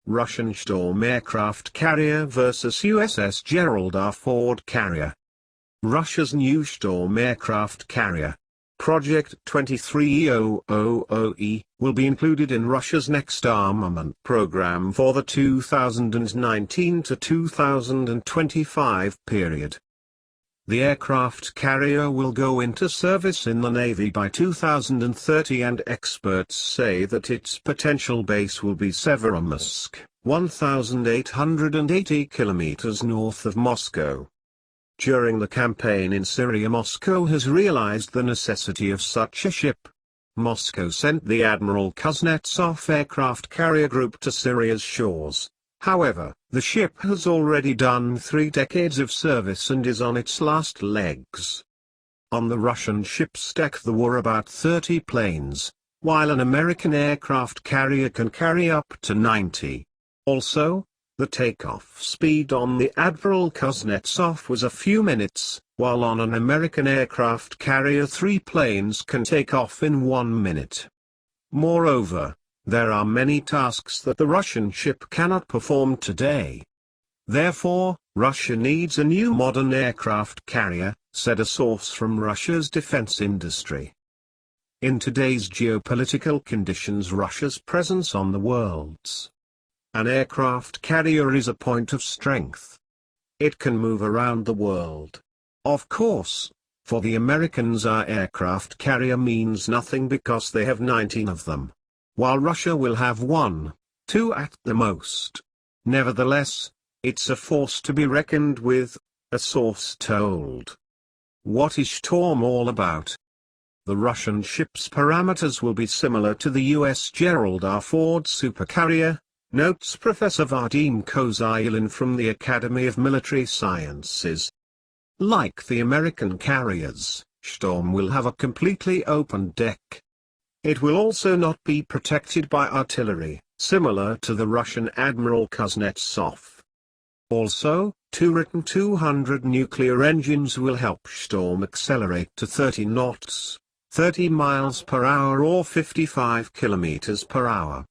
Russian Shtorm aircraft carrier vs USS Gerald Ford carrier. Russia's new Shtorm aircraft carrier, Project 23000E, will be included in Russia's next armament program for the 2019 to 2025 period. The aircraft carrier will go into service in the Navy by 2030, and experts say that its potential base will be Severomorsk, 1,880 kilometers north of Moscow. During the campaign in Syria, Moscow has realized the necessity of such a ship. Moscow sent the Admiral Kuznetsov aircraft carrier group to Syria's shores. However, the ship has already done 3 decades of service and is on its last legs. On the Russian ship's deck there were about 30 planes, while an American aircraft carrier can carry up to 90. Also, the takeoff speed on the Admiral Kuznetsov was a few minutes, while on an American aircraft carrier 3 planes can take off in 1 minute. Moreover, there are many tasks that the Russian ship cannot perform today. Therefore, Russia needs a new modern aircraft carrier, said a source from Russia's defense industry. In today's geopolitical conditions, Russia's presence on the world's an aircraft carrier is a point of strength. It can move around the world. Of course, for the Americans our aircraft carrier means nothing because they have 19 of them, while Russia will have 1, 2 at the most. Nevertheless, it's a force to be reckoned with, a source told. What is Shtorm all about? The Russian ship's parameters will be similar to the U.S. Gerald Ford supercarrier, notes Professor Vadim Kozyalin from the Academy of Military Sciences. Like the American carriers, Shtorm will have a completely open deck. It will also not be protected by artillery, similar to the Russian Admiral Kuznetsov. Also, 200 nuclear engines will help Shtorm accelerate to 30 knots, 30 miles per hour or 55 kilometers per hour.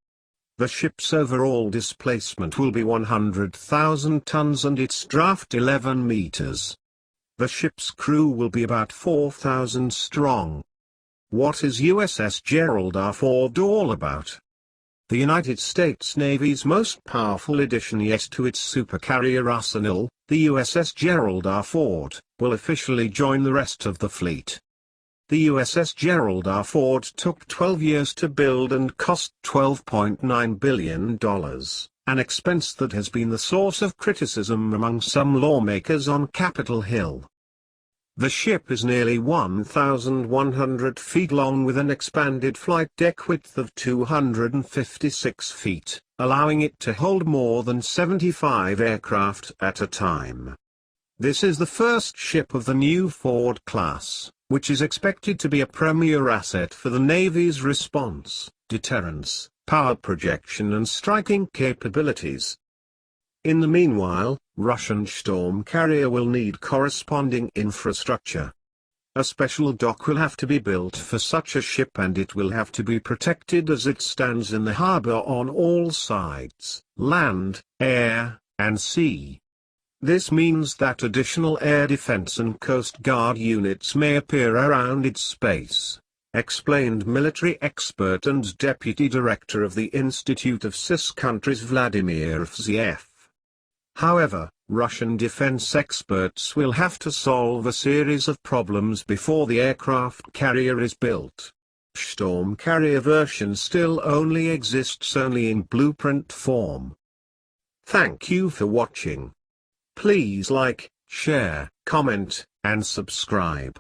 The ship's overall displacement will be 100,000 tons and its draft 11 meters. The ship's crew will be about 4,000 strong. What is USS Gerald Ford all about? The United States Navy's most powerful addition yet to its supercarrier arsenal, the USS Gerald Ford, will officially join the rest of the fleet. The USS Gerald Ford took 12 years to build and cost $12.9 billion, an expense that has been the source of criticism among some lawmakers on Capitol Hill. The ship is nearly 1,100 feet long with an expanded flight deck width of 256 feet, allowing it to hold more than 75 aircraft at a time. This is the first ship of the new Ford class, which is expected to be a premier asset for the Navy's response, deterrence, power projection and striking capabilities. In the meanwhile, Russian Shtorm carrier will need corresponding infrastructure. A special dock will have to be built for such a ship and it will have to be protected as it stands in the harbor on all sides, land, air, and sea. This means that additional air defense and coast guard units may appear around its space, explained military expert and deputy director of the Institute of CIS Countries Vladimir Vziev. However, Russian defense experts will have to solve a series of problems before the aircraft carrier is built. Shtorm carrier version still only exists in blueprint form. Thank you for watching. Please like, share, comment, and subscribe.